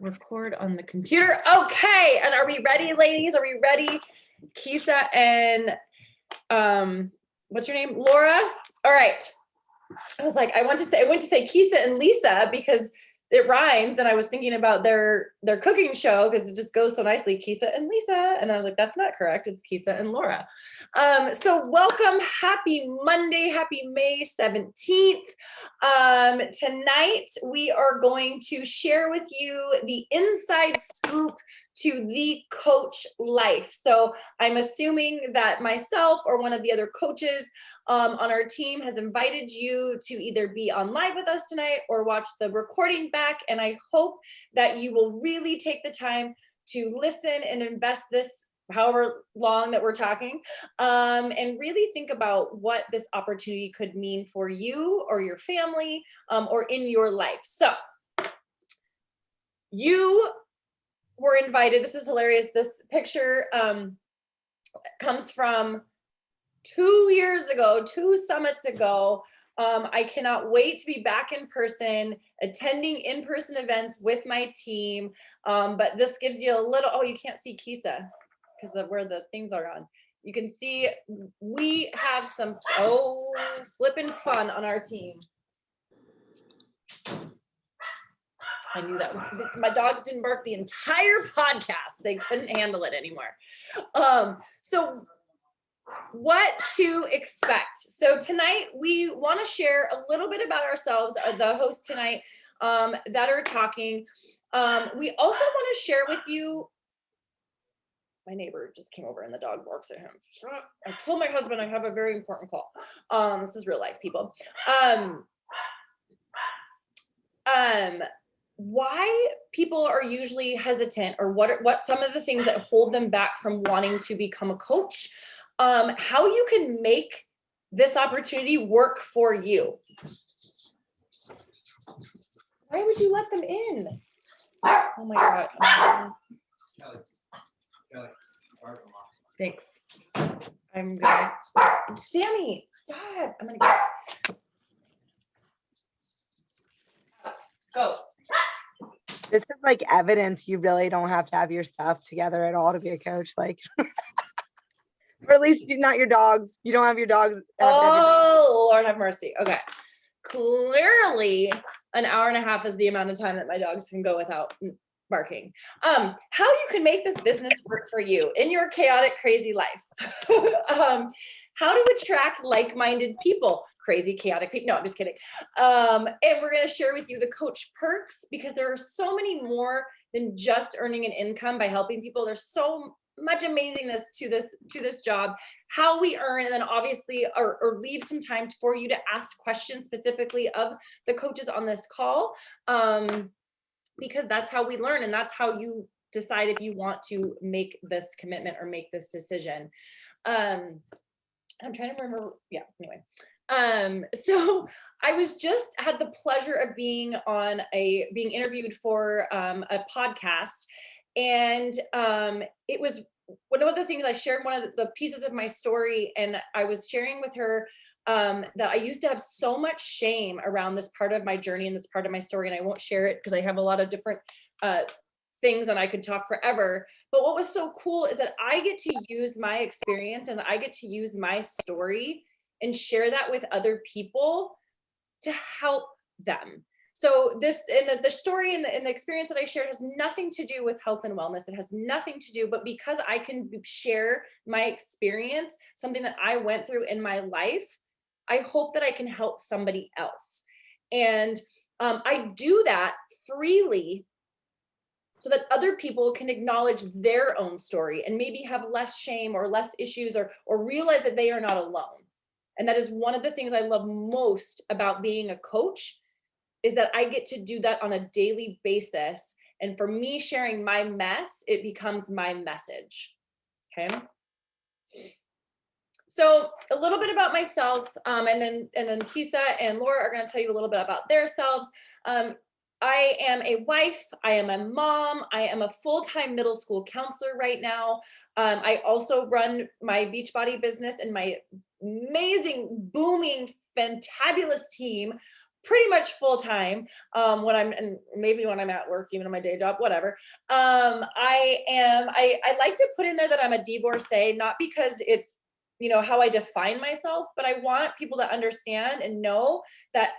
record on the computer. Okay, and are we ready, ladies? Are we ready? Kisa and what's your name? Laura? All right. I was like, I went to say Kisa and Lisa because it rhymes, and I was thinking about their cooking show because it just goes so nicely, Kisa and Lisa. And I was like, that's not correct. It's Kisa and Laura. So welcome, happy Monday, happy May 17th. Tonight we are going to share with you the inside scoop to the coach life. So I'm assuming that myself or one of the other coaches on our team has invited you to either be on live with us tonight or watch the recording back. And I hope that you will really take the time to listen and invest this however long that we're talking, and really think about what this opportunity could mean for you or your family, or in your life. So you were invited. This is hilarious. This picture comes from 2 years ago, 2 summits ago. I cannot wait to be back in person, attending in-person events with my team. But this gives you a little, oh, you can't see Kisa because of where the things are on. You can see we have some, flipping fun on our team. I knew that was, my dogs didn't bark the entire podcast. They couldn't handle it anymore. So what to expect. So tonight we want to share a little bit about ourselves, the hosts tonight that are talking. We also want to share with you, my neighbor just came over and the dog barks at him. I told my husband I have a very important call. This is real life, people. Why people are usually hesitant, or what some of the things that hold them back from wanting to become a coach, how you can make this opportunity work for you. Why would you let them in? Oh my God. Thanks. I'm gonna, Sammy, stop. I'm gonna go. This is like evidence you really don't have to have your stuff together at all to be a coach. Like, or at least not your dogs. You don't have your dogs. Oh, Lord have mercy. Okay. Clearly, an hour and a half is the amount of time that my dogs can go without barking. How you can make this business work for you in your chaotic, crazy life. How to attract like-minded people, crazy, chaotic people. No, I'm just kidding. And we're going to share with you the coach perks, because there are so many more than just earning an income by helping people. There's so much amazingness to this job, how we earn, and then obviously or leave some time for you to ask questions specifically of the coaches on this call, because that's how we learn, and that's how you decide if you want to make this commitment or make this decision. I'm trying to remember. Yeah, anyway. So I had the pleasure of being interviewed for a podcast. And it was one of the things I shared, one of the pieces of my story, and I was sharing with her that I used to have so much shame around this part of my journey and this part of my story, and I won't share it because I have a lot of different things and I could talk forever. But what was so cool is that I get to use my experience and I get to use my story and share that with other people to help them. So this, and the story and the experience that I shared has nothing to do with health and wellness. It has nothing to do, but because I can share my experience, something that I went through in my life, I hope that I can help somebody else. And I do that freely so that other people can acknowledge their own story and maybe have less shame or less issues, or realize that they are not alone. And that is one of the things I love most about being a coach, is that I get to do that on a daily basis. And for me, sharing my mess, it becomes my message. Okay. So a little bit about myself, and then Kisa and Laura are going to tell you a little bit about their selves. I am a wife, I am a mom, I am a full-time middle school counselor right now. I also run my Beachbody business and my amazing, booming, fantabulous team pretty much full time when I'm, and maybe when I'm at work, even on my day job, whatever. I like to put in there that I'm a divorcee, not because it's, how I define myself, but I want people to understand and know that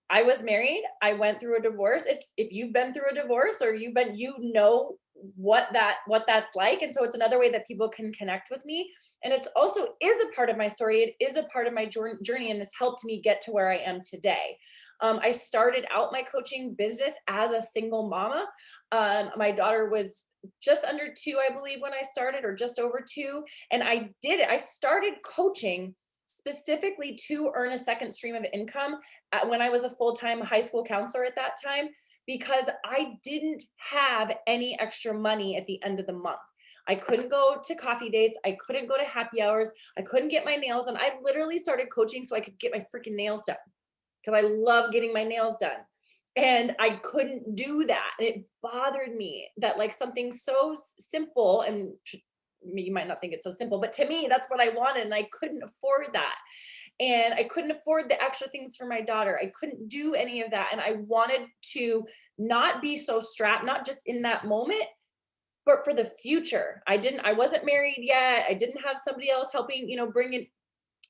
I was married. I went through a divorce. It's, if you've been through a divorce or you know what that's like. And so it's another way that people can connect with me. And it's also is a part of my story. It is a part of my journey and has helped me get to where I am today. I started out my coaching business as a single mama. My daughter was just under 2, I believe, when I started, or just over 2. And I did it. I started coaching specifically to earn a second stream of income when I was a full-time high school counselor at that time, because I didn't have any extra money at the end of the month. I couldn't go to coffee dates. I couldn't go to happy hours. I couldn't get my nails done. I literally started coaching so I could get my freaking nails done because I love getting my nails done. And I couldn't do that. And it bothered me that like something so simple, and you might not think it's so simple, but to me, that's what I wanted. And I couldn't afford that. And I couldn't afford the extra things for my daughter. I couldn't do any of that. And I wanted to not be so strapped, not just in that moment, but for the future. I wasn't married yet. I didn't have somebody else helping, bring in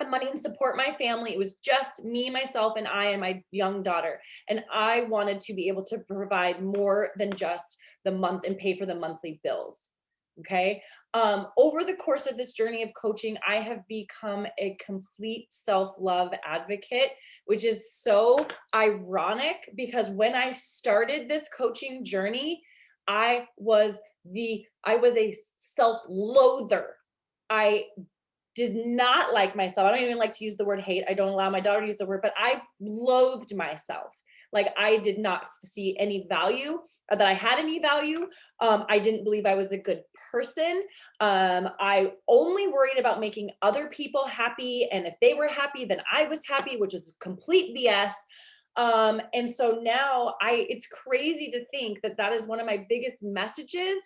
money and support my family. It was just me, myself, and I, and my young daughter. And I wanted to be able to provide more than just the month and pay for the monthly bills. Okay. Over the course of this journey of coaching, I have become a complete self-love advocate, which is so ironic because when I started this coaching journey, I was a self-loather. I did not like myself. I don't even like to use the word hate. I don't allow my daughter to use the word, but I loathed myself. Like I did not see any value, that I had any value. I didn't believe I was a good person. I only worried about making other people happy. And if they were happy, then I was happy, which is complete BS. And so now it's crazy to think that that is one of my biggest messages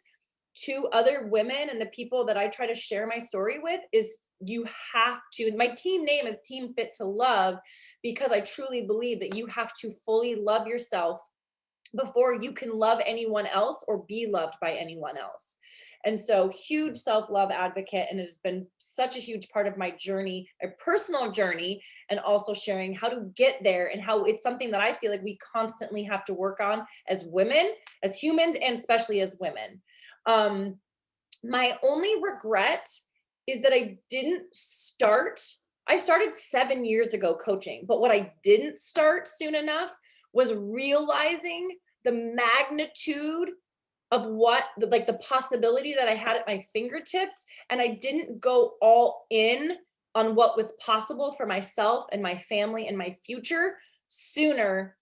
to other women and the people that I try to share my story with is you have to, my team name is Team Fit to Love, because I truly believe that you have to fully love yourself before you can love anyone else or be loved by anyone else. And so huge self-love advocate, and it has been such a huge part of my journey, a personal journey, and also sharing how to get there and how it's something that I feel like we constantly have to work on as women, as humans, and especially as women. My only regret is that I didn't start. I started 7 years ago coaching, but what I didn't start soon enough was realizing the magnitude of the possibility that I had at my fingertips. And I didn't go all in on what was possible for myself and my family and my future sooner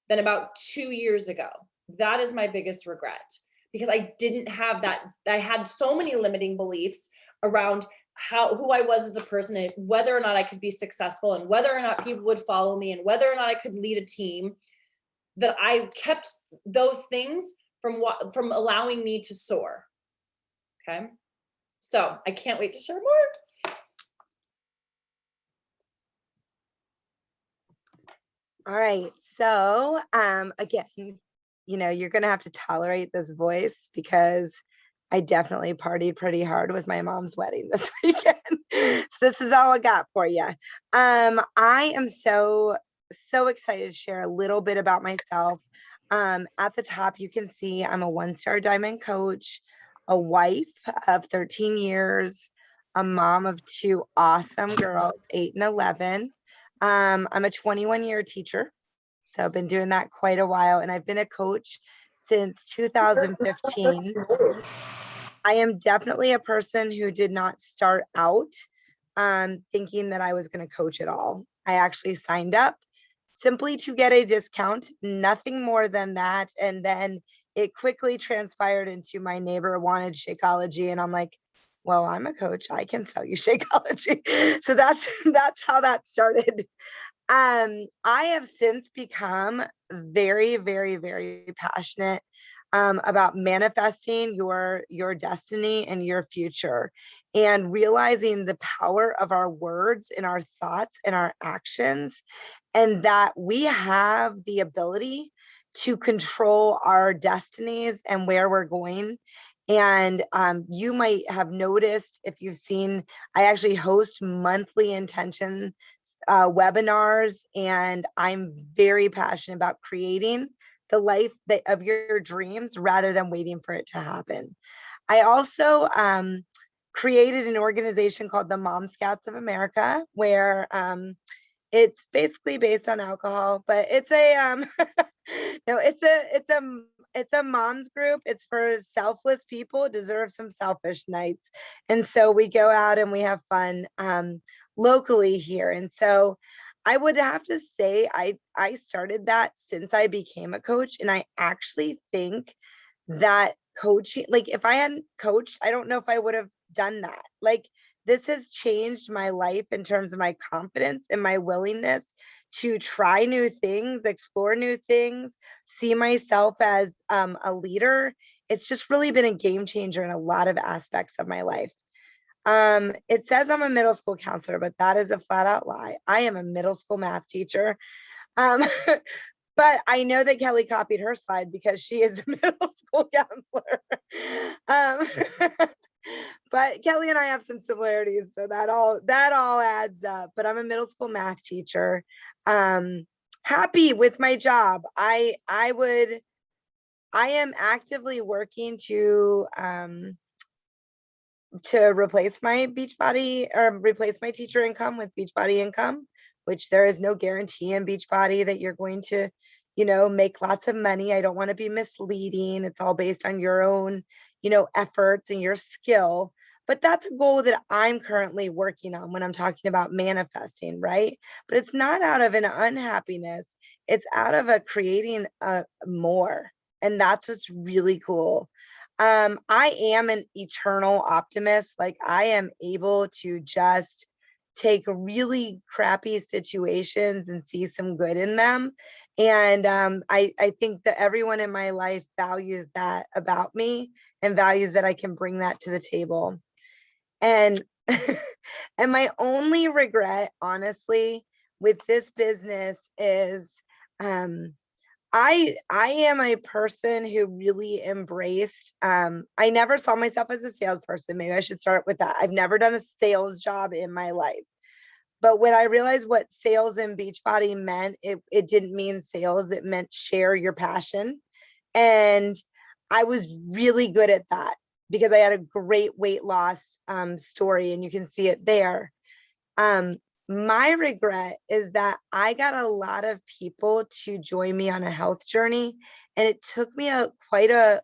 than about 2 years ago. That is my biggest regret, because I didn't have that. I had so many limiting beliefs around who I was as a person, and whether or not I could be successful, and whether or not people would follow me, and whether or not I could lead a team, that I kept those things from allowing me to soar. Okay. So I can't wait to share more. All right. So again, you're gonna have to tolerate this voice because I definitely partied pretty hard with my mom's wedding this weekend. So this is all I got for you. I am so excited to share a little bit about myself. At the top, you can see I'm a 1-star diamond coach, a wife of 13 years, a mom of 2 awesome girls, 8 and 11. I'm a 21-year teacher, so I've been doing that quite a while, and I've been a coach since 2015. I am definitely a person who did not start out thinking that I was going to coach at all. I actually signed up simply to get a discount, nothing more than that. And then it quickly transpired into my neighbor wanted Shakeology, and I'm like, well, I'm a coach. I can sell you Shakeology. So that's how that started. I have since become very, very, very passionate about manifesting your destiny and your future, and realizing the power of our words and our thoughts and our actions, and that we have the ability to control our destinies and where we're going. And you might have noticed, if you've seen, I actually host monthly intention webinars, and I'm very passionate about creating the life of your dreams rather than waiting for it to happen. I also created an organization called the Mom Scouts of America, where it's basically based on alcohol, but it's a no, it's a mom's group. It's for selfless people who deserve some selfish nights. And so we go out and we have fun locally here. And so I would have to say I started that since I became a coach. And I actually think that coaching, like if I hadn't coached, I don't know if I would have done that. Like this has changed my life in terms of my confidence and my willingness to try new things, explore new things, see myself as a leader. It's just really been a game changer in a lot of aspects of my life. It says I'm a middle school counselor, but that is a flat out lie. I am a middle school math teacher. Um, but I know that Kelly copied her slide because she is a middle school counselor. But Kelly and I have some similarities, so that all adds up. But I'm a middle school math teacher. Happy with my job. I am actively working to replace my Beachbody, or replace my teacher income with Beachbody income, which there is no guarantee in Beachbody that you're going to, make lots of money. I don't want to be misleading. It's all based on your own, efforts and your skill. But that's a goal that I'm currently working on when I'm talking about manifesting, right? But it's not out of an unhappiness. It's out of a creating more. And that's what's really cool. I am an eternal optimist. Like I am able to just take really crappy situations and see some good in them. And I think that everyone in my life values that about me and values that I can bring that to the table. And and my only regret, honestly, with this business is I am a person who really embraced, I never saw myself as a salesperson. Maybe I should start with that. I've never done a sales job in my life. But when I realized what sales in Beachbody meant, it didn't mean sales, it meant share your passion. And I was really good at that because I had a great weight loss story, and you can see it there. My regret is that I got a lot of people to join me on a health journey, and it took me quite a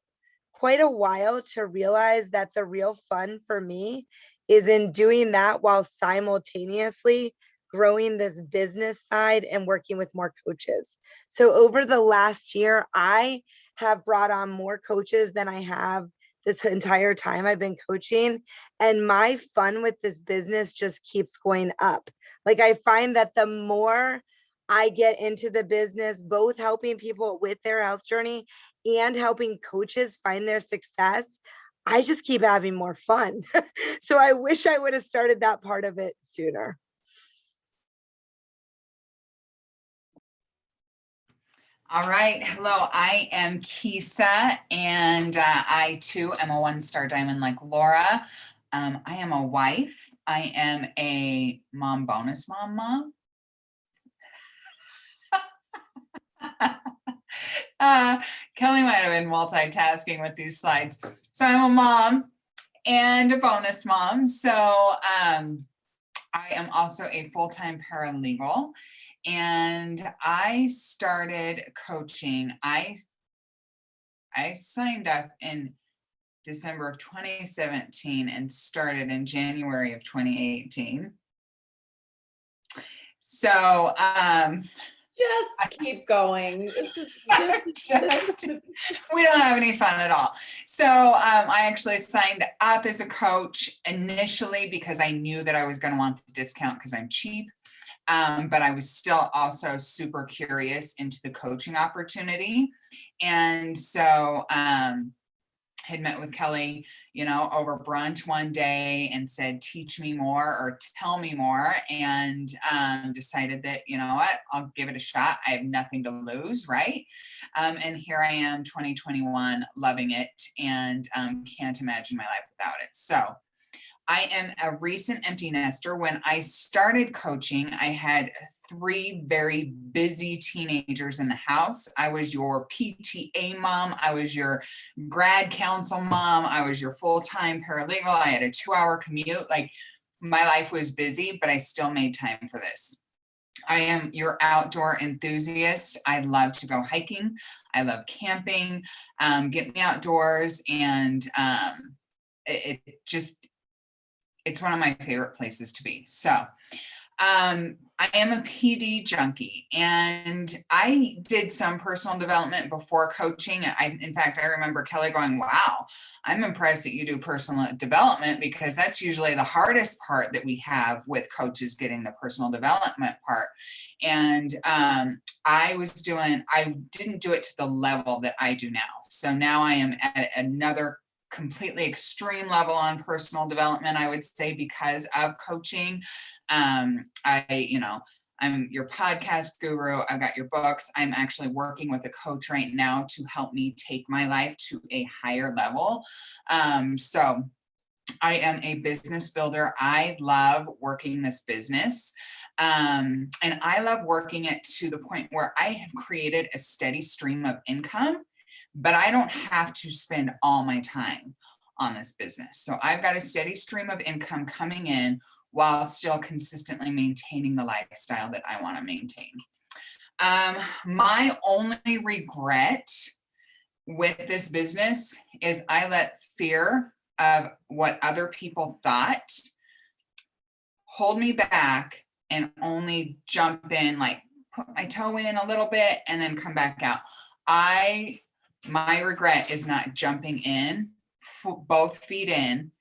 while to realize that the real fun for me is in doing that while simultaneously growing this business side and working with more coaches. So over the last year, I have brought on more coaches than I have this entire time I've been coaching. And my fun with this business just keeps going up. Like I find that the more I get into the business, both helping people with their health journey and helping coaches find their success, I just keep having more fun. So I wish I would have started that part of it sooner. All right. Hello, I am Kisa, and I too am a one-star diamond like Laura. I am a wife. I am a mom bonus mom. Kelly might have been multitasking with these slides. So I'm a mom and a bonus mom. So I am also a full-time paralegal, and I started coaching. I signed up in December of 2017 and started in January of 2018. So just keep going. We don't have any fun at all. So I actually signed up as a coach initially because I knew that I was going to want the discount because I'm cheap. But I was still also super curious into the coaching opportunity. And so had met with Kelly, over brunch one day and said, teach me more or tell me more, and decided that, what, I'll give it a shot. I have nothing to lose, right? And here I am, 2021, loving it, and can't imagine my life without it. So I am a recent empty nester. When I started coaching, I had 3 very busy teenagers in the house. I was your PTA mom. I was your grad council mom. I was your full-time paralegal. I had a 2-hour commute. Like, my life was busy, but I still made time for this. I am your outdoor enthusiast. I love to go hiking. I love camping. Get me outdoors, and it's one of my favorite places to be. So I am a PD junkie, and I did some personal development before coaching. In fact, I remember Kelly going, wow, I'm impressed that you do personal development, because that's usually the hardest part that we have with coaches, getting the personal development part. And I didn't do it to the level that I do now. So now I am at another completely extreme level on personal development, I would say, because of coaching. I'm your podcast guru. I've got your books. I'm actually working with a coach right now to help me take my life to a higher level. So I am a business builder. I love working this business. And I love working it to the point where I have created a steady stream of income, but I don't have to spend all my time on this business. So I've got a steady stream of income coming in while still consistently maintaining the lifestyle that I want to maintain. My only regret with this business is I let fear of what other people thought hold me back and only jump in, like put my toe in a little bit and then come back out. My regret is not jumping in, both feet in,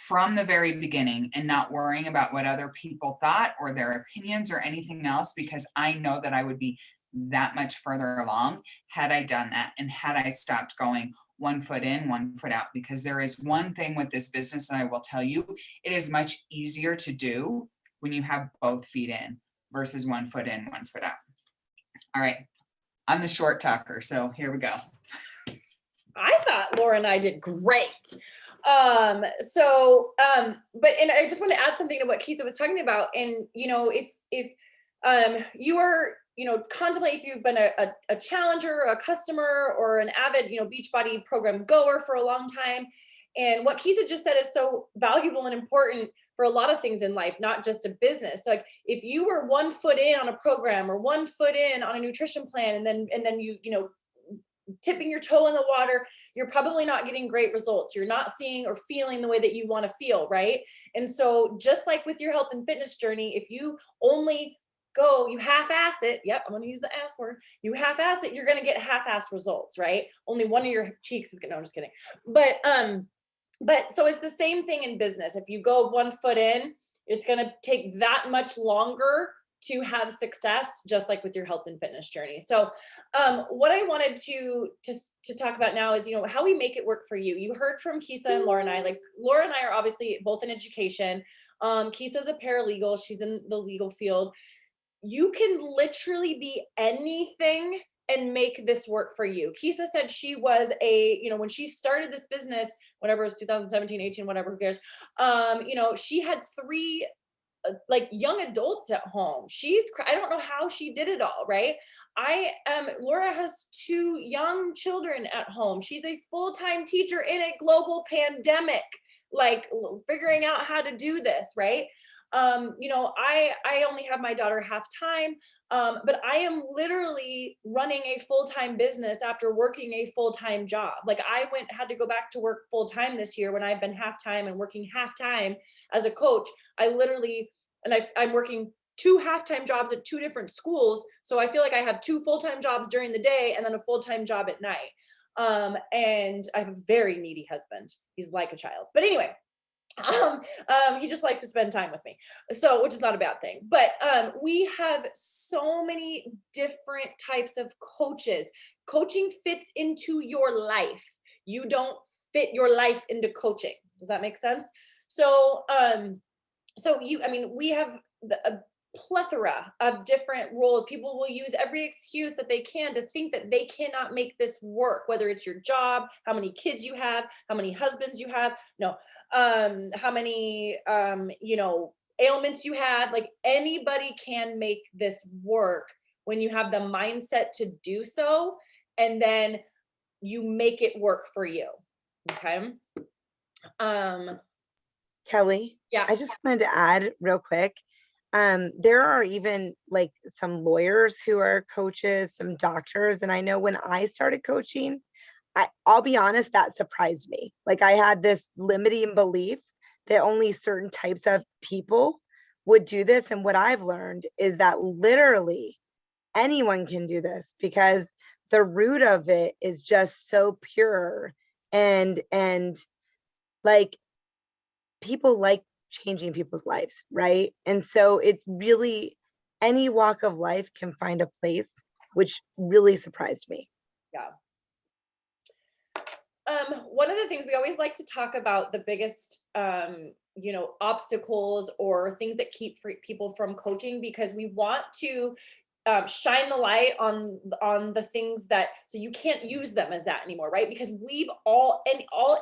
from the very beginning, and not worrying about what other people thought or their opinions or anything else, because I know that I would be that much further along had I done that, and had I stopped going 1 foot in, 1 foot out. Because there is one thing with this business that I will tell you, it is much easier to do when you have both feet in versus 1 foot in, 1 foot out. All right, I'm the short talker, so here we go. I thought Laura and I did great. But I just want to add something to what Kisa was talking about. And, if you are, contemplate, if you've been a challenger, a customer, or an avid, Beachbody program goer for a long time. And what Kisa just said is so valuable and important for a lot of things in life, not just a business. Like, if you were 1 foot in on a program or 1 foot in on a nutrition plan, and then you tipping your toe in the water, you're probably not getting great results. You're not seeing or feeling the way that you want to feel, right? And so just like with your health and fitness journey, if you only you half-ass it, yep, I'm going to use the ass word, you half-ass it, you're going to get half-ass results, right? Only one of your cheeks is going to, no, I'm just kidding. But so it's the same thing in business. If you go 1 foot in, it's going to take that much longer to have success, just like with your health and fitness journey. So what I wanted to talk about now is, how we make it work for you. You heard from Kisa and Laura and I. Like, Laura and I are obviously both in education. Kisa's a paralegal. She's in the legal field. You can literally be anything and make this work for you. Kisa said she was when she started this business, whatever it was, 2017, 18, whatever, who cares? She had 3 like young adults at home. I don't know how she did it all, right? Laura has 2 young children at home. She's a full-time teacher in a global pandemic, like figuring out how to do this, right? I only have my daughter half-time, but I am literally running a full-time business after working a full-time job. Like, I had to go back to work full-time this year when I've been half-time and working half-time as a coach. I'm working 2 half-time jobs at 2 different schools. So I feel like I have 2 full-time jobs during the day and then a full-time job at night. And I have a very needy husband. He's like a child. But anyway, he just likes to spend time with me. So, which is not a bad thing. But we have so many different types of coaches. Coaching fits into your life. You don't fit your life into coaching. Does that make sense? So, I mean, we have a plethora of different roles. People will use every excuse that they can to think that they cannot make this work, whether it's your job, how many kids you have, how many husbands you have, no, how many, ailments you have. Like anybody can make this work when you have the mindset to do so, and then you make it work for you. Okay. Um, Kelly, yeah. I just wanted to add real quick. There are even like some lawyers who are coaches, some doctors. And I know when I started coaching, I'll be honest, that surprised me. Like I had this limiting belief that only certain types of people would do this. And what I've learned is that literally anyone can do this because the root of it is just so pure and like people like changing people's lives, right? And so it's really any walk of life can find a place, which really surprised me. Yeah. One of the things we always like to talk about the biggest, obstacles or things that keep people from coaching, because we want to shine the light on the things that, so you can't use them as that anymore, right? Because we've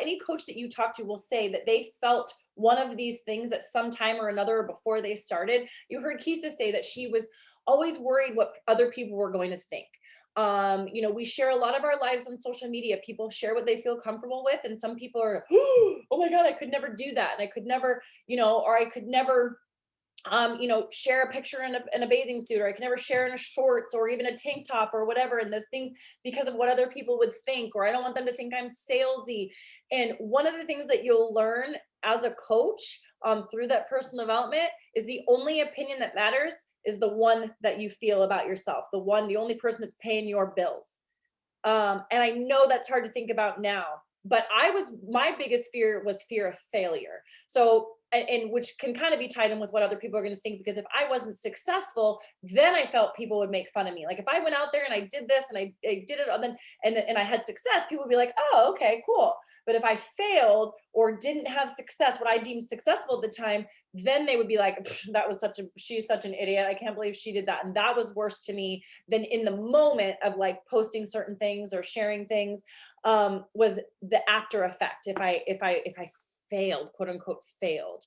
any coach that you talk to will say that they felt one of these things at some time or another before they started. You heard Kisa say that she was always worried what other people were going to think. We share a lot of our lives on social media. People share what they feel comfortable with, and some people are, oh my God, I could never do that, and I could never, or I could never share a picture in a bathing suit, or I can never share in a shorts or even a tank top or whatever. And those things because of what other people would think, or I don't want them to think I'm salesy. And one of the things that you'll learn as a coach through that personal development is the only opinion that matters is the one that you feel about yourself, the only person that's paying your bills. And I know that's hard to think about now, but my biggest fear was fear of failure. So, and which can kind of be tied in with what other people are going to think, because if I wasn't successful, then I felt people would make fun of me. Like if I went out there and I did this and I did it, and I had success, people would be like, oh, okay, cool. But if I failed or didn't have success, what I deemed successful at the time, then they would be like, she's such an idiot. I can't believe she did that. And that was worse to me than in the moment of like posting certain things or sharing things, was the after effect. If I failed, quote unquote, failed.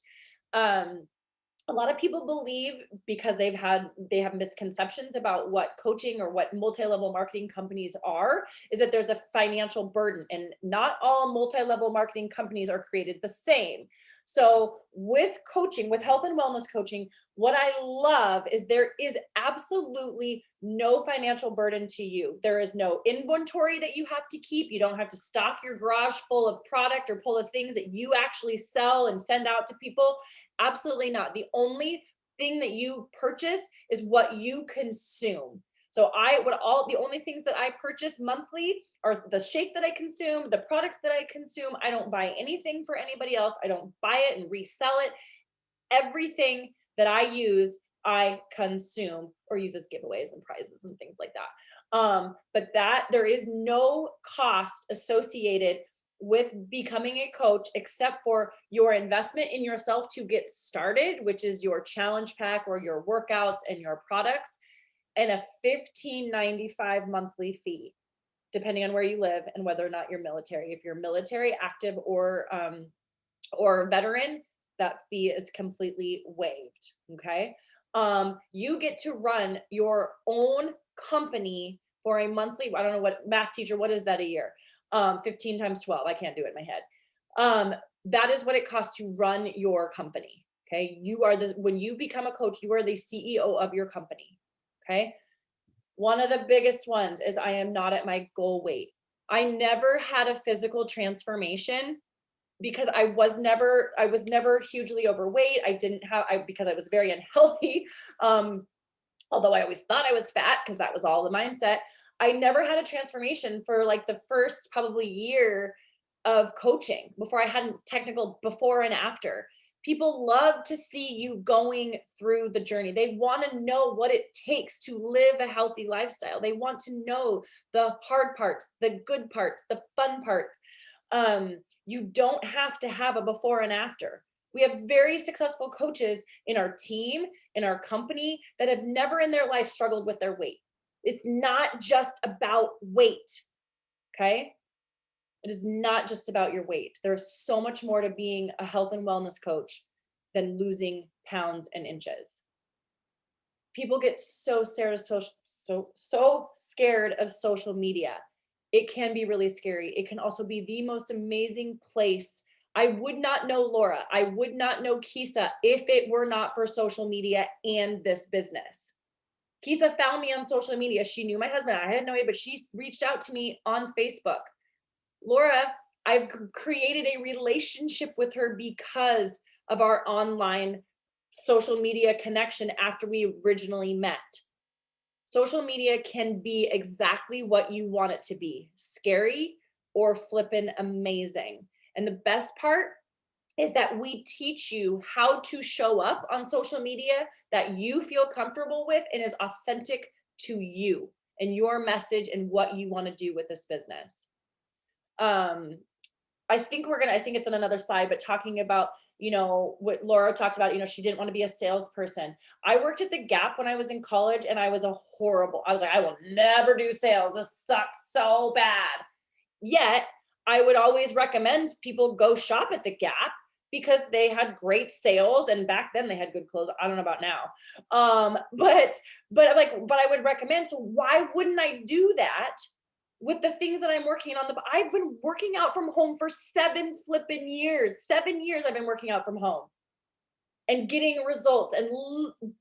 A lot of people believe, because they have misconceptions about what coaching or what multi-level marketing companies are, is that there's a financial burden, and not all multi-level marketing companies are created the same. So with coaching, with health and wellness coaching, what I love is there is absolutely no financial burden to you. There is no inventory that you have to keep. You don't have to stock your garage full of product or full of things that you actually sell and send out to people. Absolutely not. The only thing that you purchase is what you consume. So the only things that I purchase monthly are the shake that I consume, the products that I consume. I don't buy anything for anybody else. I don't buy it and resell it. Everything that I use, I consume or use as giveaways and prizes and things like that. But there is no cost associated with becoming a coach, except for your investment in yourself to get started, which is your challenge pack or your workouts and your products, and a $15.95 monthly fee, depending on where you live and whether or not you're military. If you're military, active, or veteran, that fee is completely waived. Okay. You get to run your own company for a monthly, I don't know what math teacher, what is that a year? 15 times 12. I can't do it in my head. That is what it costs to run your company. Okay. When you become a coach, you are the CEO of your company. Okay. One of the biggest ones is I am not at my goal weight. I never had a physical transformation because I was never hugely overweight. Because I was very unhealthy. Although I always thought I was fat because that was all the mindset. I never had a transformation for like the first probably year of coaching before I had technical before and after. People love to see you going through the journey. They want to know what it takes to live a healthy lifestyle. They want to know the hard parts, the good parts, the fun parts. You don't have to have a before and after. We have very successful coaches in our team, in our company, that have never in their life struggled with their weight. It's not just about weight, okay? It is not just about your weight. There's so much more to being a health and wellness coach than losing pounds and inches. People get so scared of so scared of social media. It can be really scary. It can also be the most amazing place. I would not know Laura. I would not know Kisa if it were not for social media and this business. Kisa found me on social media. She knew my husband. I had no idea, but she reached out to me on Facebook. Laura, I've created a relationship with her because of our online social media connection after we originally met. Social media can be exactly what you want it to be, scary or flippin' amazing. And the best part is that we teach you how to show up on social media that you feel comfortable with and is authentic to you and your message and what you want to do with this business. I think it's on another slide, but talking about, what Laura talked about, she didn't want to be a salesperson. I worked at the Gap when I was in college and I was like, I will never do sales. This sucks so bad. Yet I would always recommend people go shop at the Gap because they had great sales, and back then they had good clothes. I don't know about now. But I would recommend, so why wouldn't I do that with the things that I'm working on? I've been working out from home for 7 flipping years. 7 years I've been working out from home and getting results and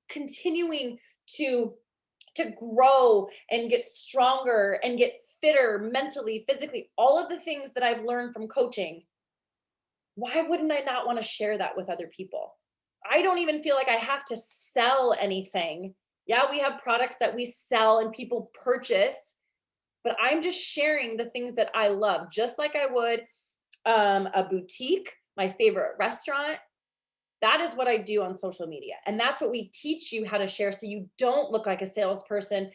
continuing to grow and get stronger and get fitter mentally, physically, all of the things that I've learned from coaching. Why wouldn't I not want to share that with other people? I don't even feel like I have to sell anything. Yeah, we have products that we sell and people purchase, but I'm just sharing the things that I love, just like I would a boutique, my favorite restaurant. That is what I do on social media. And that's what we teach you how to share, so you don't look like a salesperson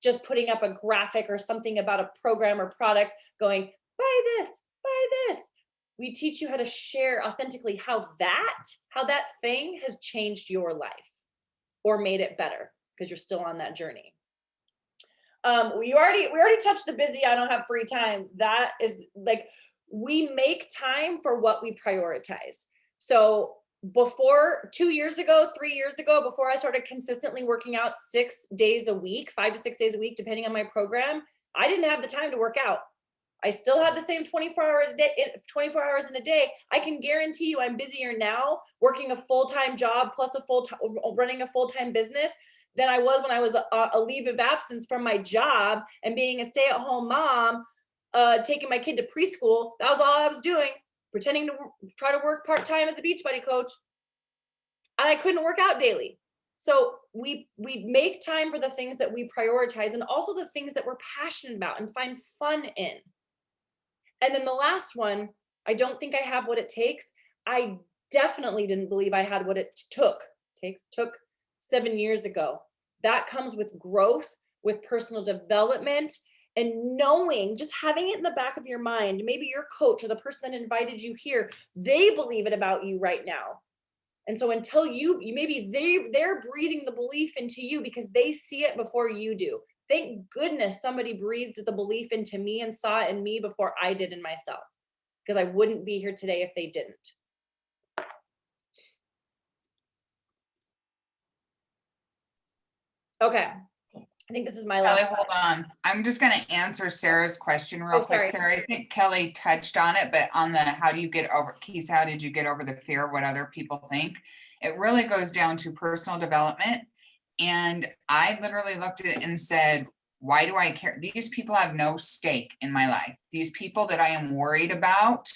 just putting up a graphic or something about a program or product going, buy this, buy this. We teach you how to share authentically how that thing has changed your life or made it better, because you're still on that journey. We already touched the busy, I don't have free time. That is like, we make time for what we prioritize. So before 2 years ago, 3 years ago, before I started consistently working out 6 days a week, 5 to 6 days a week, depending on my program, I didn't have the time to work out. I still have the same 24 hours a day, 24 hours in a day. I can guarantee you I'm busier now working a full-time job plus running a full-time business than I was when I was a leave of absence from my job and being a stay-at-home mom, taking my kid to preschool. That was all I was doing, pretending to try to work part-time as a Beachbody coach. And I couldn't work out daily. So we make time for the things that we prioritize, and also the things that we're passionate about and find fun in. And then the last one, I don't think I have what it takes. I definitely didn't believe I had what it took 7 years ago. That comes with growth, with personal development, and knowing, just having it in the back of your mind, maybe your coach or the person that invited you here, they believe it about you right now. And so until maybe they're breathing the belief into you because they see it before you do. Thank goodness somebody breathed the belief into me and saw it in me before I did in myself, because I wouldn't be here today if they didn't. Okay. I think this is my last. Kelly, hold on. I'm just going to answer Sarah's question real quick. Sorry. Sarah, I think Kelly touched on it, but on the how did you get over the fear of what other people think? It really goes down to personal development. And I literally looked at it and said, why do I care? These people have no stake in my life. These people that I am worried about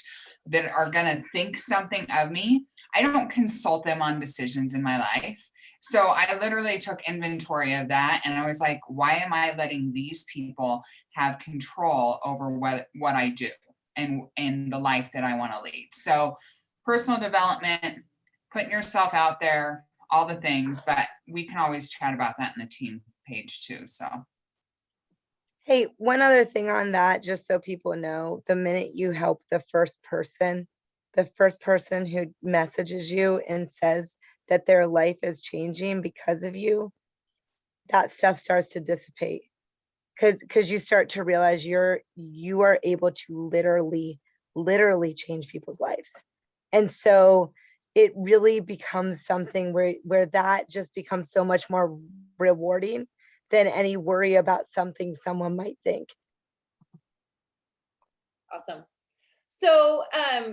that are going to think something of me, I don't consult them on decisions in my life. So I literally took inventory of that, and I was like, why am I letting these people have control over what I do and the life that I want to lead? So personal development, putting yourself out there, all the things, but we can always chat about that in the team page too. So. Hey, one other thing on that, just so people know, the minute you help the first person who messages you and says that their life is changing because of you, that stuff starts to dissipate. Because you start to realize you are able to literally change people's lives. And so it really becomes something where that just becomes so much more rewarding than any worry about something someone might think. Awesome. So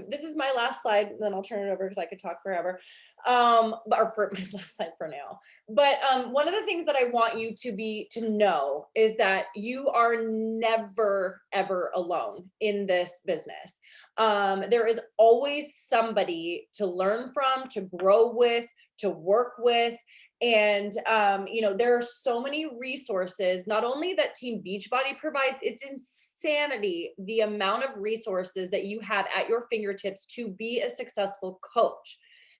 this is my last slide, then I'll turn it over because I could talk forever. Or for my last slide for now. But one of the things that I want you to know is that you are never ever alone in this business. There is always somebody to learn from, to grow with, to work with. And there are so many resources, not only that Team Beachbody provides, it's insanity the amount of resources that you have at your fingertips to be a successful coach.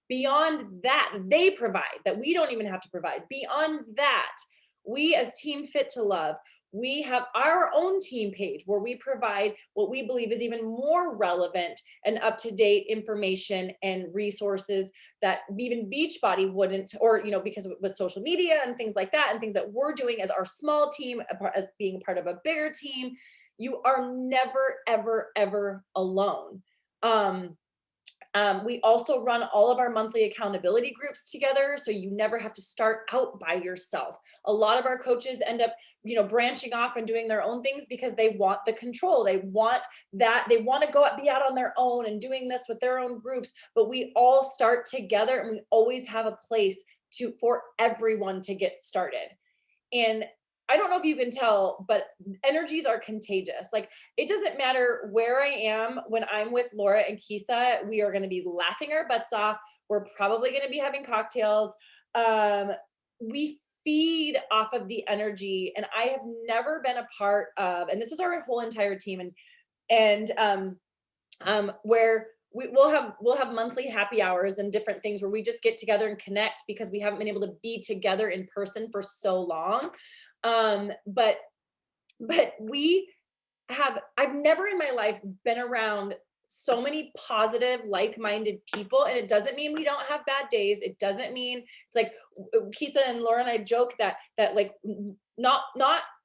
Beyond that, they provide, that we don't even have to provide. Beyond that, we as Team Fit to Love, we have our own team page where we provide what we believe is even more relevant and up-to-date information and resources that even Beachbody wouldn't, or because with social media and things like that, and things that we're doing as our small team, as being part of a bigger team, you are never, ever, ever alone. We also run all of our monthly accountability groups together, so you never have to start out by yourself. A lot of our coaches end up, branching off and doing their own things because they want the control. They want to go out, be out on their own and doing this with their own groups. But we all start together, and we always have a place for everyone to get started. And I don't know if you can tell, but energies are contagious. Like, it doesn't matter where I am when I'm with Laura and Kisa, we are going to be laughing our butts off. We're probably going to be having cocktails. We feed off of the energy. And I have never been a part of, and this is our whole entire team, where we'll have monthly happy hours and different things where we just get together and connect because we haven't been able to be together in person for so long. But I've never in my life been around so many positive, like-minded people. And it doesn't mean we don't have bad days. It doesn't mean, it's like Kisa and Laura and I joke that like not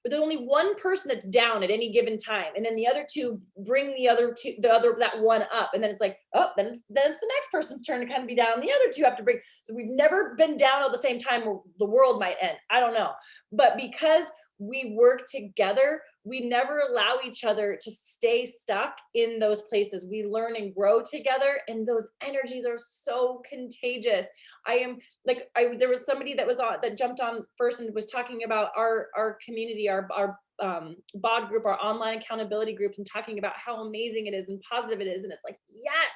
there's only one person that's down at any given time, and then the other two bring that one up, and then it's like, oh, then it's the next person's turn to kind of be down. The other two have to bring. So we've never been down at the same time where the world might end. I don't know, but because we work together, we never allow each other to stay stuck in those places. We learn and grow together, and those energies are so contagious. There was somebody that jumped on first and was talking about our community, our BOD group, our online accountability groups, and talking about how amazing it is and positive it is. And it's like, yes,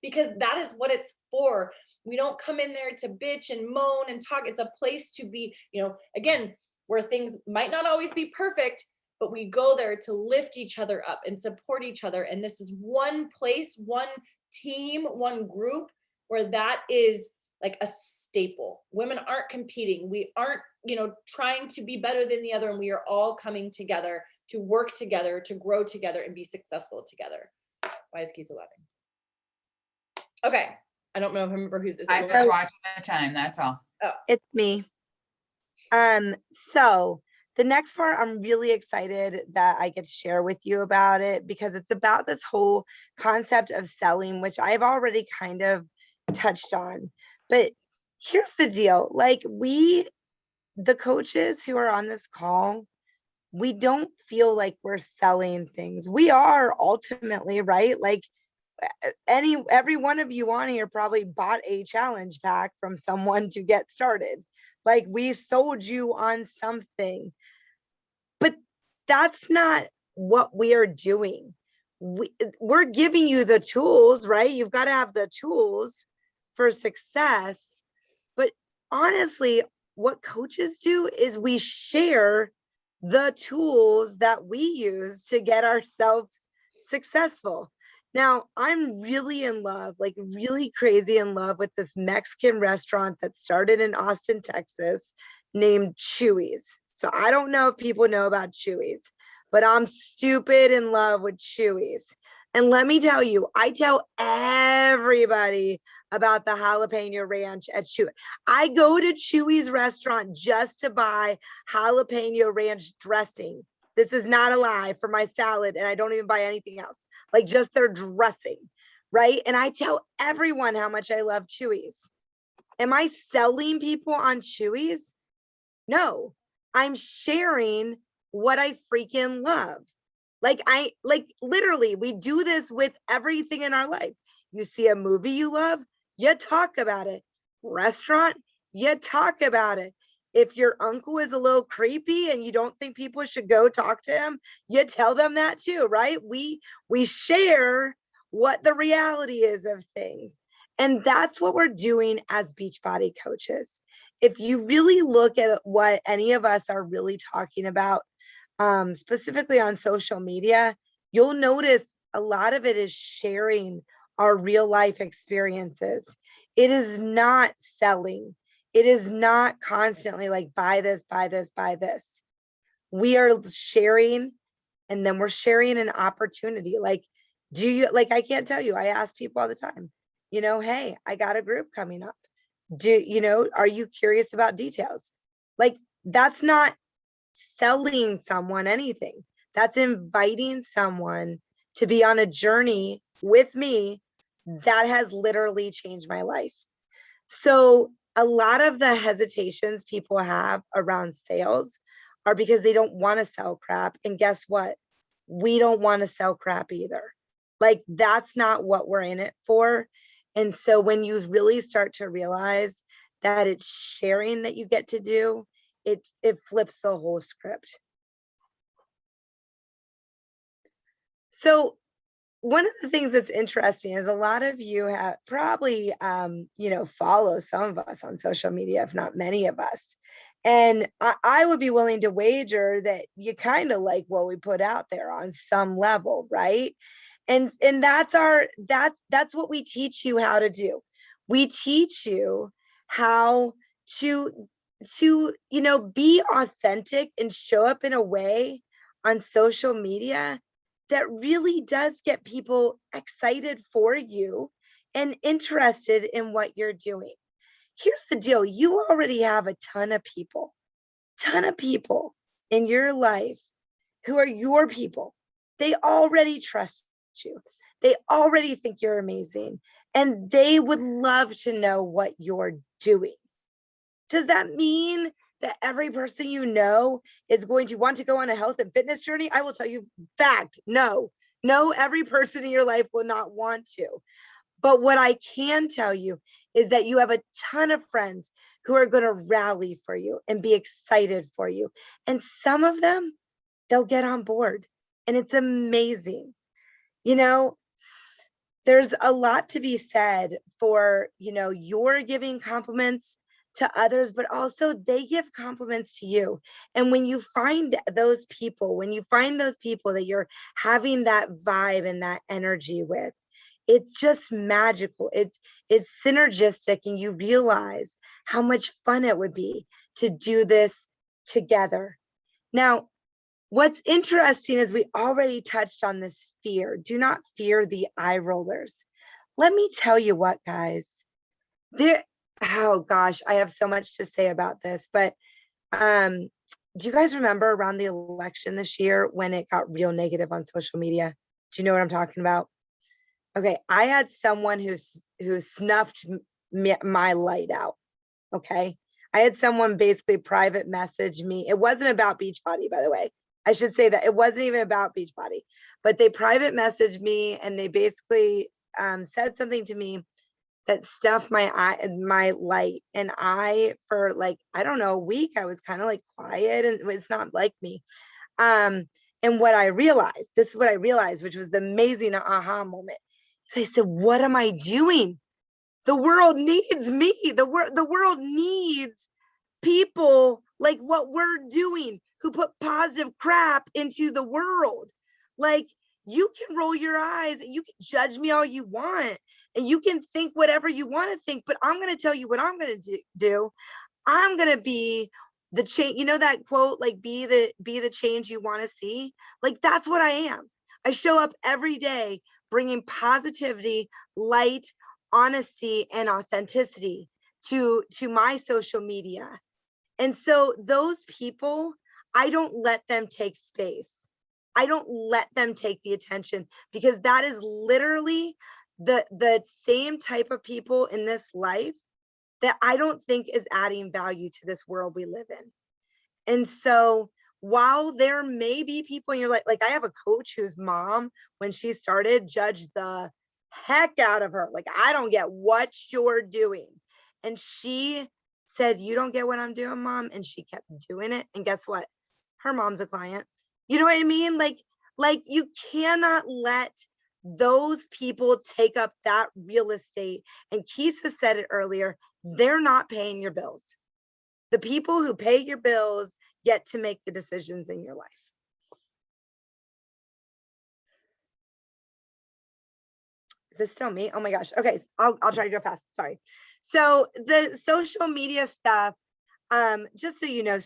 because that is what it's for. We don't come in there to bitch and moan and talk. It's a place to be, again, where things might not always be perfect, but we go there to lift each other up and support each other. And this is one place, one team, one group where that is like a staple. Women aren't competing. We aren't, trying to be better than the other. And we are all coming together to work together, to grow together, and be successful together. Why is Kisa laughing? Okay. I don't know if I remember who's. I'm just watching the time. That's all. Oh, It's me. So the next part, I'm really excited that I get to share with you about it, because it's about this whole concept of selling, which I've already kind of touched on. But here's the deal. Like, the coaches who are on this call, we don't feel like we're selling things. We are ultimately, right? Like, every one of you on here probably bought a challenge pack from someone to get started. Like, we sold you on something, but that's not what we are doing. We're giving you the tools, right? You've got to have the tools for success. But honestly, what coaches do is we share the tools that we use to get ourselves successful. Now, I'm really in love, like really crazy in love with this Mexican restaurant that started in Austin, Texas, named Chuy's. So I don't know if people know about Chuy's, but I'm stupid in love with Chewy's. And let me tell you, I tell everybody about the jalapeno ranch at Chewy. I go to Chewy's restaurant just to buy jalapeno ranch dressing. This is not a lie, for my salad, and I don't even buy anything else, like just their dressing, right? And I tell everyone how much I love Chewy's. Am I selling people on Chewy's? No, I'm sharing what I freaking love. Like literally, we do this with everything in our life. You see a movie you love, you talk about it. Restaurant, you talk about it. If your uncle is a little creepy and you don't think people should go talk to him, you tell them that too, right? We share what the reality is of things. And that's what we're doing as Beachbody coaches. If you really look at what any of us are really talking about, specifically on social media, you'll notice a lot of it is sharing our real life experiences. It is not selling. It is not constantly like, buy this, buy this, buy this. We are sharing, and then we're sharing an opportunity. Like, I can't tell you, I ask people all the time, hey, I got a group coming up. Are you curious about details? Like, that's not selling someone anything. That's inviting someone to be on a journey with me that has literally changed my life. So a lot of the hesitations people have around sales are because they don't want to sell crap. And guess what? We don't want to sell crap either. Like, that's not what we're in it for. And so when you really start to realize that it's sharing that you get to do, it flips the whole script. So one of the things that's interesting is a lot of you have probably, follow some of us on social media, if not many of us. And I would be willing to wager that you kind of like what we put out there on some level, right? And that's that's what we teach you how to do. We teach you how to be authentic and show up in a way on social media that really does get people excited for you and interested in what you're doing. Here's the deal. You already have a ton of people in your life who are your people. They already trust you. They already think you're amazing, and they would love to know what you're doing. Does that mean that every person you know is going to want to go on a health and fitness journey? I will tell you, fact, no, every person in your life will not want to. But what I can tell you is that you have a ton of friends who are going to rally for you and be excited for you. And some of them, they'll get on board, and it's amazing. There's a lot to be said for, you're giving compliments to others, but also they give compliments to you. And when you find those people that you're having that vibe and that energy with, it's just magical. It's synergistic, and you realize how much fun it would be to do this together. Now, what's interesting is we already touched on this fear. Do not fear the eye rollers. Let me tell you what, guys, oh gosh, I have so much to say about this, but do you guys remember around the election this year when it got real negative on social media? Do you know what I'm talking about? Okay, I had someone who snuffed my light out. Okay, I had someone basically private message me. It wasn't about Beachbody, by the way. I should say that it wasn't even about Beachbody, but they private messaged me, and they basically said something to me that stuffed my light. And for like, I don't know, a week, I was kind of like quiet, and it's not like me. And what I realized, this is what I realized, which was the amazing aha moment. So I said, what am I doing? The world needs me. The world needs people like what we're doing, who put positive crap into the world. Like, you can roll your eyes and you can judge me all you want, and you can think whatever you want to think, but I'm going to tell you what I'm going to do. I'm going to be the change, you know, that quote, like, be the change you want to see. Like, that's what I am. I show up every day bringing positivity, light, honesty, and authenticity to my social media. And so those people, I don't let them take space. I don't let them take the attention, because that is literally the same type of people in this life that I don't think is adding value to this world we live in. And so while there may be people, and you're like I have a coach whose mom, when she started, judged the heck out of her. Like, I don't get what you're doing. And she said, you don't get what I'm doing, mom. And she kept doing it. And guess what? Her mom's a client. You know what I mean? Like you cannot let those people take up that real estate. And Kisa said it earlier, they're not paying your bills. The people who pay your bills get to make the decisions in your life. Is this still me? Oh my gosh. Okay, I'll try to go fast. Sorry. So the social media stuff, just so you know, the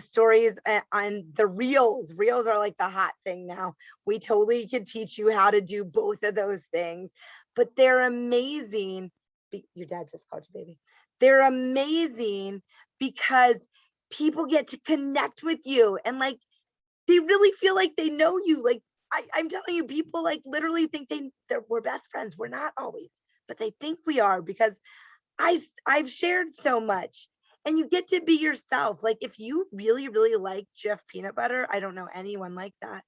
stories and the reels are like the hot thing now. We totally can teach you how to do both of those things, but they're amazing. Your dad just called you baby. They're amazing because people get to connect with you, and like, they really feel like they know you. Like, I'm telling you, people like literally think we're best friends. We're not always, but they think we are, because I've shared so much, and you get to be yourself. Like, if you really, really like Jif peanut butter, I don't know anyone like that.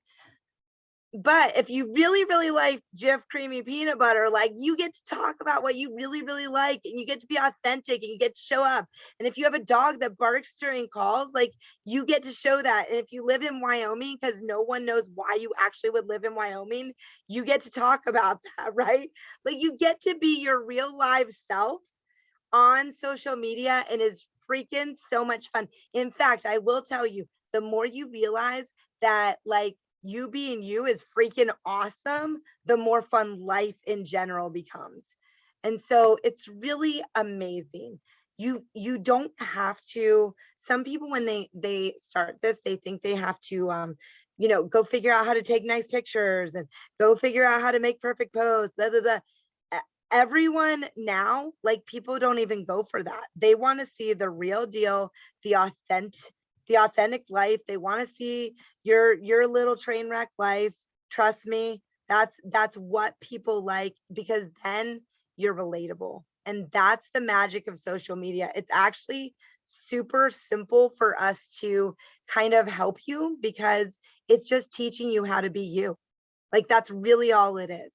But if you really, really like Jif creamy peanut butter, like, you get to talk about what you really, really like, and you get to be authentic, and you get to show up. And if you have a dog that barks during calls, like, you get to show that. And if you live in Wyoming, because no one knows why you actually would live in Wyoming, you get to talk about that, right? Like, you get to be your real live self on social media, and it's freaking so much fun. In fact, I will tell you, the more you realize that, like, you being you is freaking awesome, the more fun life in general becomes. And so it's really amazing. You don't have to, some people, when they start this, they think they have to go figure out how to take nice pictures and go figure out how to make perfect posts, blah, blah, blah. Everyone now, like, people don't even go for that. They want to see the real deal, the authentic life. They want to see your little train wreck life. Trust me, that's what people like, because then you're relatable. And that's the magic of social media. It's actually super simple for us to kind of help you, because it's just teaching you how to be you. Like, that's really all it is.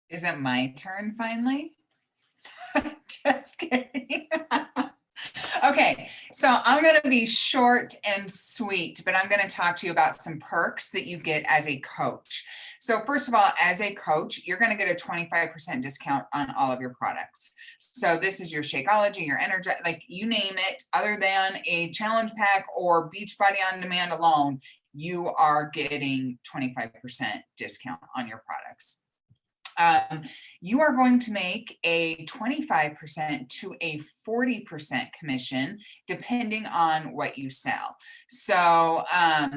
Is it my turn finally? Just kidding. Okay, so I'm going to be short and sweet, but I'm going to talk to you about some perks that you get as a coach. So first of all, as a coach, you're going to get a 25% discount on all of your products. So this is your Shakeology, your Energy, like, you name it, other than a challenge pack or Beachbody On Demand alone, you are getting 25% discount on your products. You are going to make a 25% to a 40% commission, depending on what you sell. So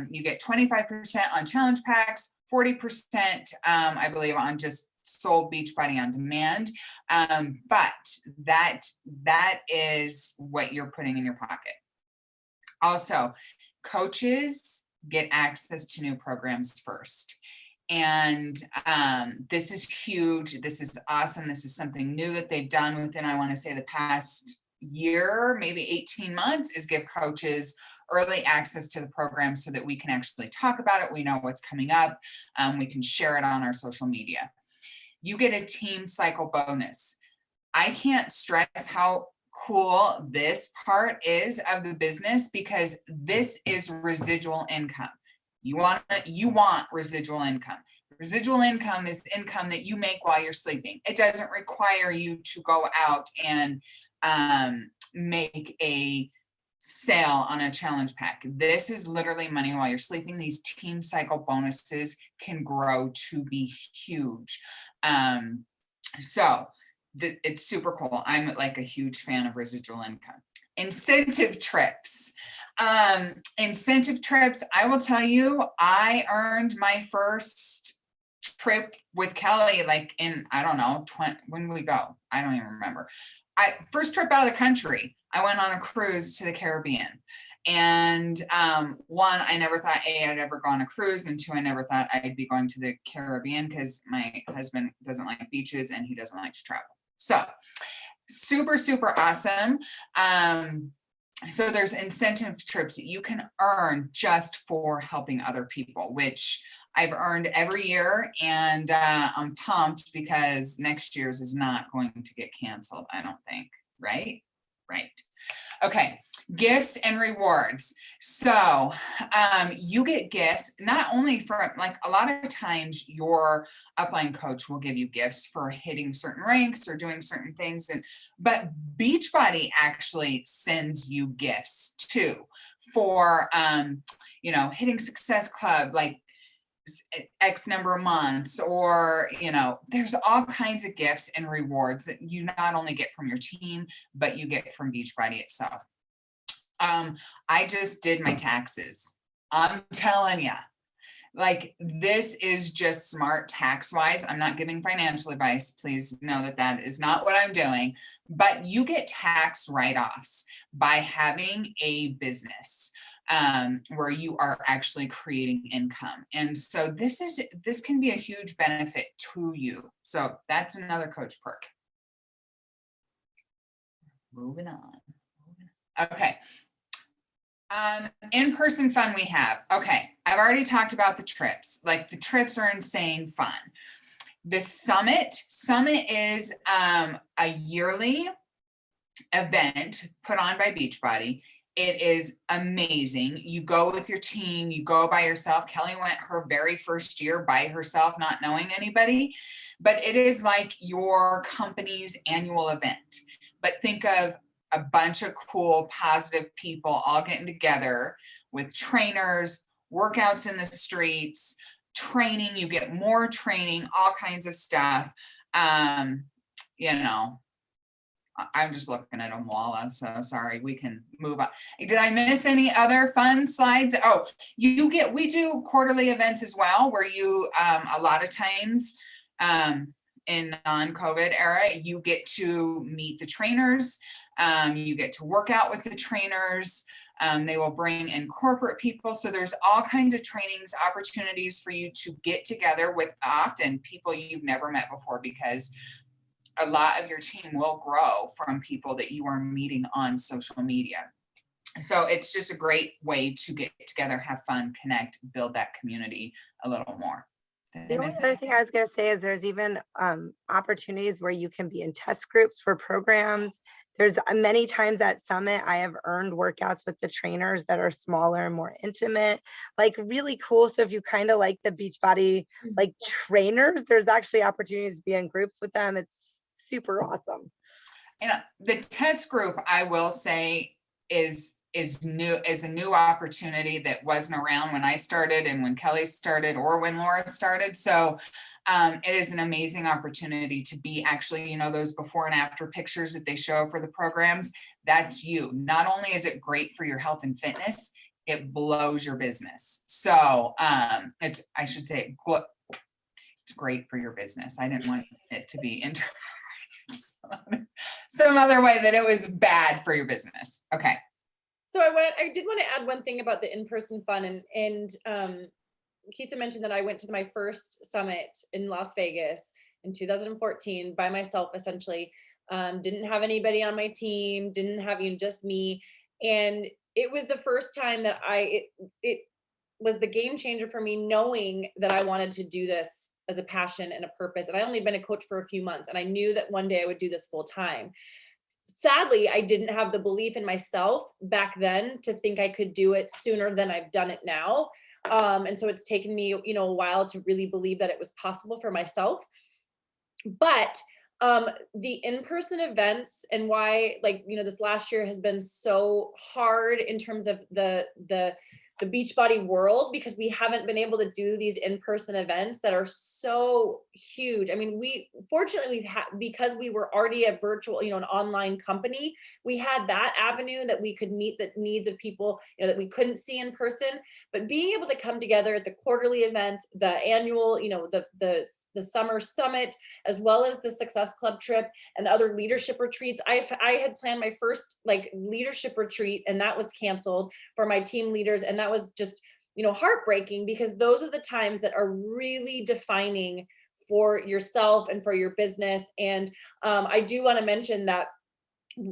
you get 25% on challenge packs, 40%, I believe, on just sold Beachbody On Demand. But that is what you're putting in your pocket. Also, coaches get access to new programs first. And this is huge. This is awesome. This is something new that they've done within, I want to say, the past year, maybe 18 months, is give coaches early access to the program so that we can actually talk about it. We know what's coming up. We can share it on our social media. You get a team cycle bonus. I can't stress how cool this part is of the business, because this is residual income. You want residual income. Residual income is income that you make while you're sleeping. It doesn't require you to go out and make a sale on a challenge pack. This is literally money while you're sleeping. These team cycle bonuses can grow to be huge. So it's super cool. I'm like a huge fan of residual income. Incentive trips. Incentive trips, I will tell you, I earned my first trip with Kelly, like in, I don't know, when we go, I don't even remember. First trip out of the country, I went on a cruise to the Caribbean. And one, I never thought I'd ever go on a cruise, and two, I never thought I'd be going to the Caribbean because my husband doesn't like beaches and he doesn't like to travel. So super, super awesome. So there's incentive trips that you can earn just for helping other people, which I've earned every year, and I'm pumped because next year's is not going to get canceled, I don't think, right? Right. Okay, gifts and rewards. So you get gifts, not only for, like, a lot of times your upline coach will give you gifts for hitting certain ranks or doing certain things, but Beachbody actually sends you gifts too for hitting Success Club, like X number of months, or there's all kinds of gifts and rewards that you not only get from your team, but you get from Beachbody itself. I just did my taxes. I'm telling you, like, this is just smart tax wise. I'm not giving financial advice. Please know that that is not what I'm doing, but you get tax write-offs by having a business where you are actually creating income. And so this can be a huge benefit to you. So that's another coach perk. Moving on. Okay. In-person fun we have. Okay, I've already talked about the trips. Like, the trips are insane fun. The summit is a yearly event put on by Beachbody. It is amazing. You go with your team, you go by yourself. Kelly went her very first year by herself, not knowing anybody, but it is like your company's annual event. But think of a bunch of cool, positive people all getting together with trainers, workouts in the streets, training, you get more training, all kinds of stuff. I'm just looking at them, Walla, so sorry, we can move on. Did I miss any other fun slides? Oh, we do quarterly events as well, where you, a lot of times, in non-COVID era, you get to meet the trainers, you get to work out with the trainers, they will bring in corporate people. So there's all kinds of trainings, opportunities for you to get together with often people you've never met before, because a lot of your team will grow from people that you are meeting on social media. So it's just a great way to get together, have fun, connect, build that community a little more. The only other thing I was going to say is there's even opportunities where you can be in test groups for programs. There's many times at Summit, I have earned workouts with the trainers that are smaller and more intimate, like really cool. So if you kind of like the Beachbody, like trainers, there's actually opportunities to be in groups with them. It's super awesome. And the test group, I will say, is a new opportunity that wasn't around when I started and when Kelly started or when Laura started. So it is an amazing opportunity to be actually, those before and after pictures that they show for the programs, that's you. Not only is it great for your health and fitness, it blows your business. So it's great for your business. I didn't want it to be some other way that it was bad for your business. Okay. So I did want to add one thing about the in-person fun, and Kisa mentioned that I went to my first summit in Las Vegas in 2014 by myself, essentially. Didn't have anybody on my team, didn't have just me. And it was the first time that it was the game changer for me, knowing that I wanted to do this as a passion and a purpose. And I only been a coach for a few months, and I knew that one day I would do this full time. Sadly, I didn't have the belief in myself back then to think I could do it sooner than I've done it now. And so it's taken me, a while to really believe that it was possible for myself. But the in-person events, and why, this last year has been so hard in terms of the the Beachbody world, because we haven't been able to do these in-person events that are so huge. I mean, fortunately we've had, because we were already a virtual, an online company, we had that avenue that we could meet the needs of people, that we couldn't see in person. But being able to come together at the quarterly events, the annual, the summer summit, as well as the Success Club trip and other leadership retreats. I had planned my first leadership retreat, and that was canceled for my team leaders. And that was just, heartbreaking, because those are the times that are really defining for yourself and for your business. And I do want to mention that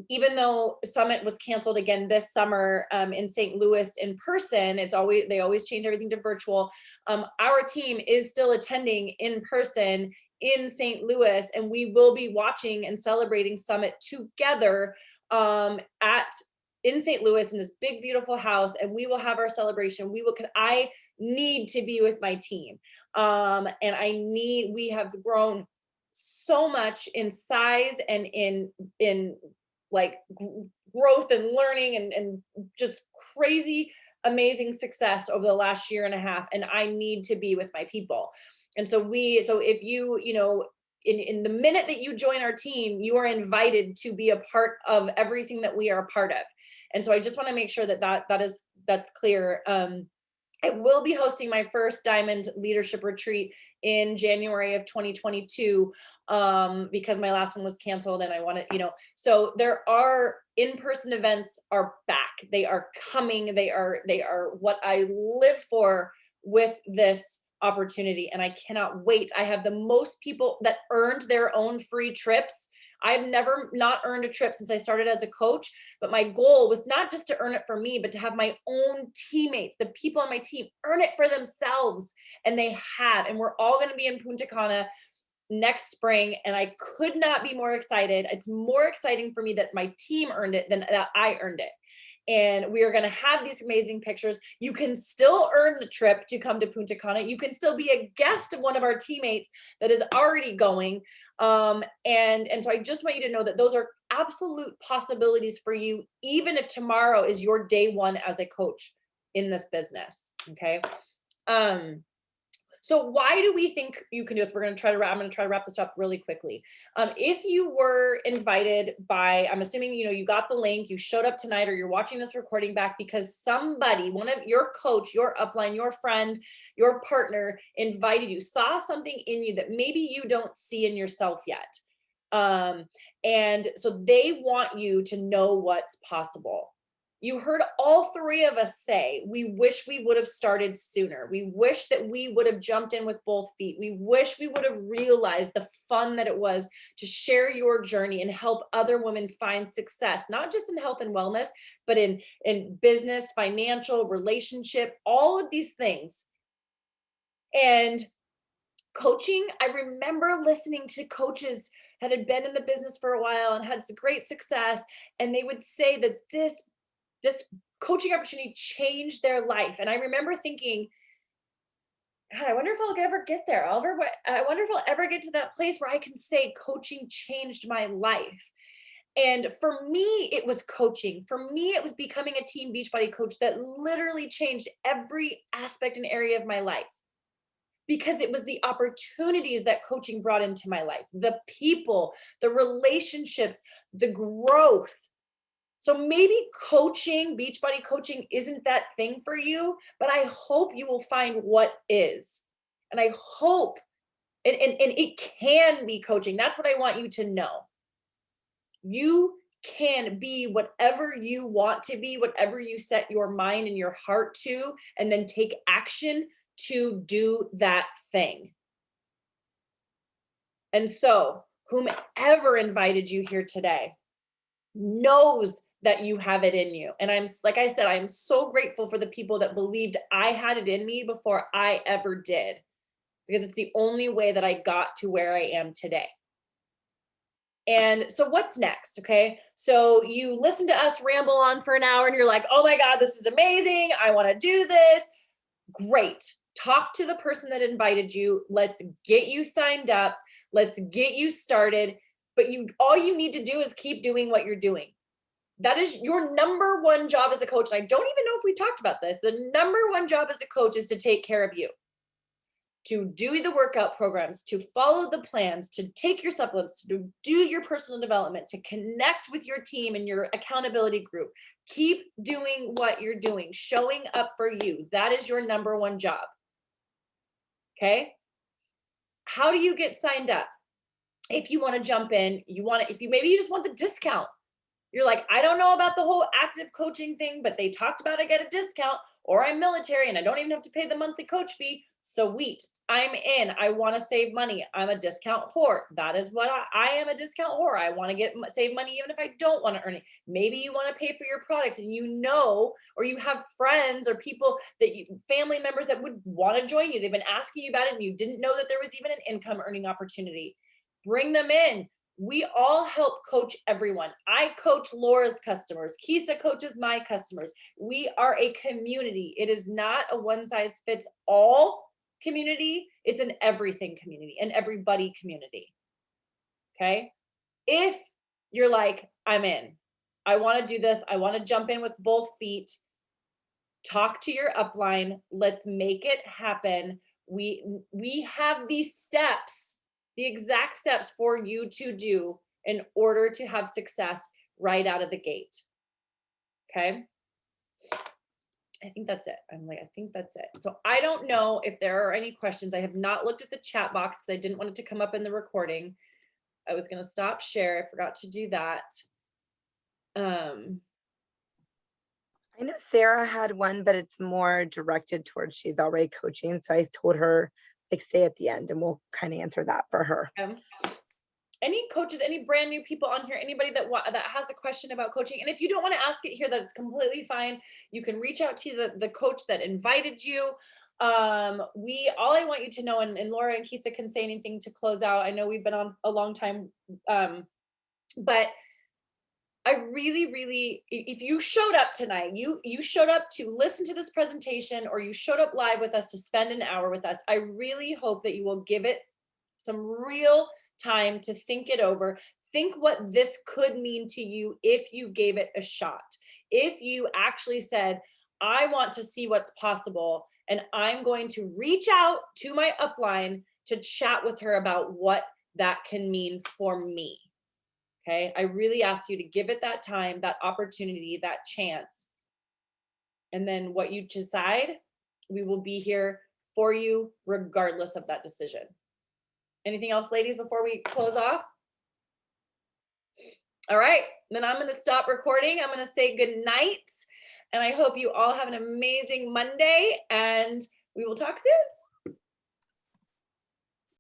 even though Summit was canceled again this summer in St. Louis in person, they always change everything to virtual. Our team is still attending in person in St. Louis, and we will be watching and celebrating Summit together in St. Louis in this big, beautiful house, and we will have our celebration. Cause I need to be with my team. And we have grown so much in size and in growth and learning and just crazy, amazing success over the last year and a half. And I need to be with my people. And so if you, in the minute that you join our team, you are invited to be a part of everything that we are a part of. And so I just want to make sure that's clear. I will be hosting my first Diamond Leadership Retreat in January of 2022 because my last one was canceled, and I wanted, so there are in-person events are back. They are coming. They are what I live for with this opportunity, and I cannot wait. I have the most people that earned their own free trips. I've never not earned a trip since I started as a coach, but my goal was not just to earn it for me, but to have my own teammates, the people on my team, earn it for themselves. And they have, and we're all going to be in Punta Cana next spring. And I could not be more excited. It's more exciting for me that my team earned it than that I earned it. And we are going to have these amazing pictures. You can still earn the trip to come to Punta Cana. You can still be a guest of one of our teammates that is already going. And so I just want you to know that those are absolute possibilities for you, even if tomorrow is your day one as a coach in this business. Okay. So why do we think you can do this? I'm going to try to wrap this up really quickly. If you were invited by, I'm assuming, you got the link, you showed up tonight, or you're watching this recording back because somebody, one of your coach, your upline, your friend, your partner invited you, saw something in you that maybe you don't see in yourself yet. And so they want you to know what's possible. You heard all three of us say, we wish we would have started sooner. We wish that we would have jumped in with both feet. We wish we would have realized the fun that it was to share your journey and help other women find success, not just in health and wellness, but in business, financial, relationship, all of these things. And coaching, I remember listening to coaches that had been in the business for a while and had great success. And they would say that this coaching opportunity changed their life. And I remember thinking, God, I wonder if I'll ever get there. I wonder if I'll ever get to that place where I can say coaching changed my life. And for me, it was coaching. For me, it was becoming a Team Beachbody coach that literally changed every aspect and area of my life, because it was the opportunities that coaching brought into my life, the people, the relationships, the growth. So maybe coaching, Beachbody coaching isn't that thing for you, but I hope you will find what is. And I hope, and it can be coaching. That's what I want you to know. You can be whatever you want to be, whatever you set your mind and your heart to, and then take action to do that thing. And so whomever invited you here today knows that you have it in you. And like I said, I'm so grateful for the people that believed I had it in me before I ever did, because it's the only way that I got to where I am today. And so what's next? Okay. So you listen to us ramble on for an hour and you're like, oh my God, this is amazing. I want to do this. Great. Talk to the person that invited you. Let's get you signed up. Let's get you started. But all you need to do is keep doing what you're doing. That is your number one job as a coach. And I don't even know if we talked about this. The number one job as a coach is to take care of you, to do the workout programs, to follow the plans, to take your supplements, to do your personal development, to connect with your team and your accountability group. Keep doing what you're doing, showing up for you. That is your number one job. Okay? How do you get signed up? If you want to jump in, if you maybe you just want the discount. You're like, I don't know about the whole active coaching thing, but they talked about I get a discount, or I'm military and I don't even have to pay the monthly coach fee. Sweet, I'm in. I want to save money. I'm a discount whore. That is what I am, a discount whore. I want to save money even if I don't want to earn it. Maybe you want to pay for your products and or you have friends or people family members that would want to join you. They've been asking you about it and you didn't know that there was even an income earning opportunity. Bring them in. We all help coach everyone. I coach Laura's customers. Kisa coaches my customers. We are a community. It is not a one size fits all community. It's an everything community, an everybody community. Okay. If you're like, I'm in, I want to do this. I want to jump in with both feet. Talk to your upline. Let's make it happen. We have these steps, the exact steps for you to do in order to have success right out of the gate. Okay. I think that's it. I think that's it. So I don't know if there are any questions. I have not looked at the chat box because I didn't want it to come up in the recording. I was going to stop share. I forgot to do that. I know Sarah had one, but it's more directed towards she's already coaching. So I told her, like, stay at the end and we'll kind of answer that for her. Any coaches, any brand new people on here, anybody that has a question about coaching, and if you don't want to ask it here, that's completely fine. You can reach out to the coach that invited you. All I want you to know, and Laura and Kisa can say anything to close out. I know we've been on a long time, but I really, if you showed up tonight, you showed up to listen to this presentation, or you showed up live with us to spend an hour with us, I really hope that you will give it some real time to think it over. Think what this could mean to you if you gave it a shot. If you actually said, I want to see what's possible, and I'm going to reach out to my upline to chat with her about what that can mean for me. Okay, I really ask you to give it that time, that opportunity, that chance. And then what you decide, we will be here for you regardless of that decision. Anything else, ladies, before we close off? All right, then I'm going to stop recording. I'm going to say good night. And I hope you all have an amazing Monday, and we will talk soon.